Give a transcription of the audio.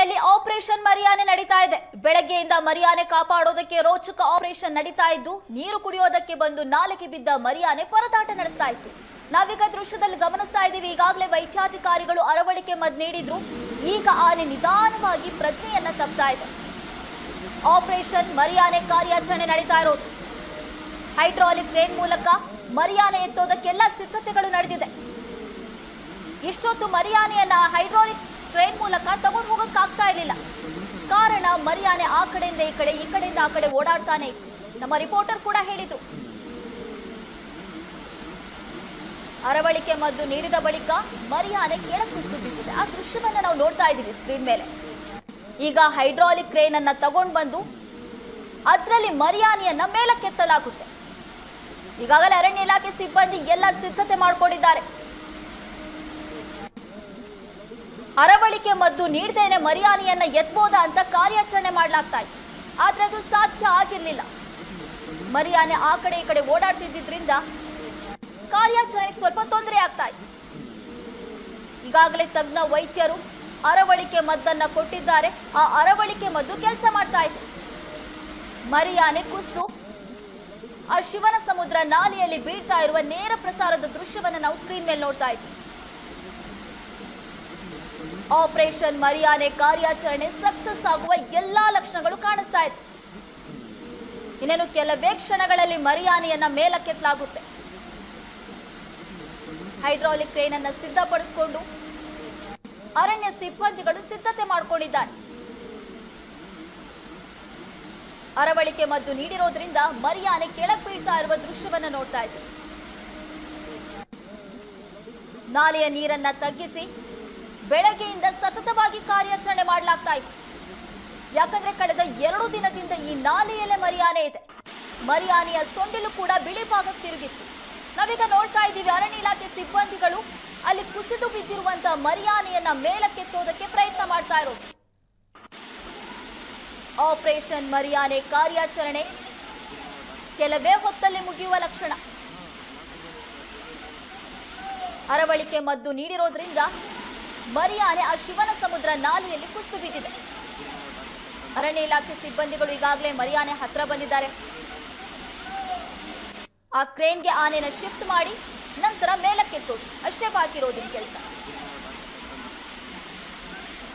ಜಿಲ್ಲೆಯಲ್ಲಿ ಆಪರೇಷನ್ ಮರಿಯಾನೆ ನಡೀತಾ ಇದೆ. ಬೆಳಗ್ಗೆಯಿಂದ ಮರಿಯಾನೆ ಕಾಪಾಡೋದಕ್ಕೆ ರೋಚಕ ಆಪರೇಷನ್ ನಡೀತಾ ಇದ್ದು, ನೀರು ಕುಡಿಯೋದಕ್ಕೆ ಬಂದು ನಾಲೆಗೆ ಬಿದ್ದ ಮರಿಯಾನೆ ಪರದಾಟ ನಡೆಸ್ತಾ ಇತ್ತು. ನಾವೀಗ ದೃಶ್ಯದಲ್ಲಿ ಗಮನಿಸ್ತಾ ಇದ್ದೀವಿ. ಈಗಾಗಲೇ ವೈದ್ಯಾಧಿಕಾರಿಗಳು ಅರವಳಿಕೆ ಮದ್ದು ನೀಡಿದ್ರು. ಈಗ ಆನೆ ನಿಧಾನವಾಗಿ ಪ್ರಜ್ಞೆಯನ್ನ ತಪ್ತಾ ಇದೆ. ಆಪರೇಷನ್ ಮರಿಯಾನೆ ಕಾರ್ಯಾಚರಣೆ ನಡೀತಾ ಇರೋದು. ಹೈಡ್ರಾಲಿಕ್ ಕ್ರೇನ್ ಮೂಲಕ ಮರಿಯಾನೆ ಎತ್ತೋದಕ್ಕೆಲ್ಲ ಸಿದ್ಧತೆಗಳು ನಡೆದಿದೆ. ಇಷ್ಟೊತ್ತು ಮರಿಯಾನೆಯನ್ನ ಹೈಡ್ರಾಲಿಕ್ ಕ್ರೇನ್ ಮೂಲಕ ತಗೊಂಡು ಹೋಗಕ್ಕಾಗ್ತಾ ಇರಲಿಲ್ಲ. ಕಾರಣ ಮರಿಯಾನೆ ಆ ಕಡೆಯಿಂದ ಈ ಕಡೆ, ಈ ಕಡೆಯಿಂದ ಆ ಕಡೆ ಓಡಾಡ್ತಾನೆ ಇತ್ತು. ನಮ್ಮ ರಿಪೋರ್ಟರ್ ಕೂಡ ಹೇಳಿದ್ರು. ಅರವಳಿಕೆ ಮದ್ದು ನೀಡಿದ ಬಳಿಕ ಮರಿಯಾನೆ ಕೆಳಕ್ಕೆ ಕುಸಿದು ಬಿದ್ದಿದೆ. ಆ ದೃಶ್ಯವನ್ನ ನಾವು ನೋಡ್ತಾ ಇದ್ದೀವಿ ಸ್ಕ್ರೀನ್ ಮೇಲೆ. ಈಗ ಹೈಡ್ರಾಲಿಕ್ ಕ್ರೇನ್ ಅನ್ನ ತಗೊಂಡು ಬಂದು ಅದರಲ್ಲಿ ಮರಿಯಾನೆಯನ್ನ ಮೇಲಕ್ಕೆತ್ತಲಾಗುತ್ತೆ. ಈಗಾಗಲೇ ಅರಣ್ಯ ಇಲಾಖೆ ಸಿಬ್ಬಂದಿ ಎಲ್ಲ ಸಿದ್ಧತೆ ಮಾಡಿಕೊಂಡಿದ್ದಾರೆ. ಅರವಳಿಕೆ ಮದ್ದು ನೀಡದೇನೆ ಮರಿಯಾನೆಯನ್ನ ಎತ್ತಬಹುದಾ ಅಂತ ಕಾರ್ಯಾಚರಣೆ ಮಾಡಲಾಗ್ತಾ ಇತ್ತು. ಆದ್ರೆ ಅದು ಸಾಧ್ಯ ಆಗಿರ್ಲಿಲ್ಲ. ಮರಿಯಾನೆ ಆ ಕಡೆ ಈ ಕಡೆ ಓಡಾಡ್ತಿದ್ರಿಂದ ಕಾರ್ಯಾಚರಣೆಗೆ ಸ್ವಲ್ಪ ತೊಂದರೆ ಆಗ್ತಾ ಇತ್ತು. ಈಗಾಗಲೇ ತಜ್ಞ ವೈದ್ಯರು ಅರವಳಿಕೆ ಮದ್ದನ್ನ ಕೊಟ್ಟಿದ್ದಾರೆ. ಆ ಅರವಳಿಕೆ ಮದ್ದು ಕೆಲಸ ಮಾಡ್ತಾ ಇದೆ. ಮರಿಯಾನೆ ಕುಸಿದು ಆ ಶಿವನ ಸಮುದ್ರ ನಾಲೆಯಲ್ಲಿ ಬೀಳ್ತಾ ಇರುವ ನೇರ ಪ್ರಸಾರದ ದೃಶ್ಯವನ್ನು ನಾವು ಸ್ಕ್ರೀನ್ ಮೇಲೆ ನೋಡ್ತಾ ಇದ್ದೀವಿ. ಆಪರೇಷನ್ ಮರಿಯಾನೆ ಕಾರ್ಯಾಚರಣೆ ಸಕ್ಸಸ್ ಆಗುವ ಎಲ್ಲಾ ಲಕ್ಷಣಗಳು ಕಾಣಿಸ್ತಾ ಇದೆ. ಇನ್ನೇನು ಕೆಲವೇ ಕ್ಷಣಗಳಲ್ಲಿ ಮರಿಯಾನೆಯನ್ನ ಮೇಲಕ್ಕೆತ್ತಲಾಗುತ್ತೆ. ಹೈಡ್ರಾಲಿಕ್ ಕ್ರೇನ್ ಅನ್ನ ಸಿದ್ಧಪಡಿಸಿಕೊಂಡು ಅರಣ್ಯ ಸಿಬ್ಬಂದಿಗಳು ಸಿದ್ಧತೆ ಮಾಡಿಕೊಂಡಿದ್ದಾರೆ. ಅರವಳಿಕೆ ಮದ್ದು ನೀಡಿರೋದ್ರಿಂದ ಮರಿಯಾನೆ ಕೆಳಗೆ ಬೀಳ್ತಾ ಇರುವ ದೃಶ್ಯವನ್ನ ನೋಡ್ತಾ ಇದ್ದೀವಿ. ನಾಲೆಯ ನೀರನ್ನ ತಗ್ಗಿಸಿ ಬೆಳಗ್ಗೆಯಿಂದ ಸತತವಾಗಿ ಕಾರ್ಯಾಚರಣೆ ಮಾಡಲಾಗ್ತಾ ಇತ್ತು. ಯಾಕಂದ್ರೆ ಕಳೆದ 2 ದಿನದಿಂದ ಈ ನಾಲೆಯಲ್ಲೇ ಮರಿಯಾನೆ ಇದೆ. ಮರಿಯಾನೆಯ ಸೊಂಡಿಲು ಕೂಡ ಬಿಳಿ ಭಾಗಕ್ಕೆ ತಿರುಗಿತ್ತು. ನಾವೀಗ ನೋಡ್ತಾ ಇದ್ದೀವಿ ಅರಣ್ಯ ಇಲಾಖೆ ಸಿಬ್ಬಂದಿಗಳು ಅಲ್ಲಿ ಕುಸಿದು ಬಿದ್ದಿರುವಂತಹ ಮರಿಯಾನೆಯನ್ನ ಮೇಲಕ್ಕೆತ್ತೋದಕ್ಕೆ ಪ್ರಯತ್ನ ಮಾಡ್ತಾ ಇರೋದು. ಆಪರೇಷನ್ ಮರಿಯಾನೆ ಕಾರ್ಯಾಚರಣೆ ಕೆಲವೇ ಹೊತ್ತಲ್ಲಿ ಮುಗಿಯುವ ಲಕ್ಷಣ. ಅರವಳಿಕೆ ಮದ್ದು ನೀಡಿರೋದ್ರಿಂದ ಮರಿಯಾನೆ ಆ ಶಿವನ ಸಮುದ್ರ ನಾಲೆಯಲ್ಲಿ ಕುಸಿದು ಬಿದ್ದಿದೆ. ಅರಣ್ಯ ಇಲಾಖೆ ಸಿಬ್ಬಂದಿಗಳು ಈಗಾಗಲೇ ಮರಿಯಾನೆ ಹತ್ರ ಬಂದಿದ್ದಾರೆ. ಆ ಕ್ರೇನ್ಗೆ ಆನೆನ ಶಿಫ್ಟ್ ಮಾಡಿ ನಂತರ ಮೇಲಕ್ಕೆತ್ತೋದು ಅಷ್ಟೇ ಬಾಕಿ ಇರೋದಿನ ಕೆಲಸ.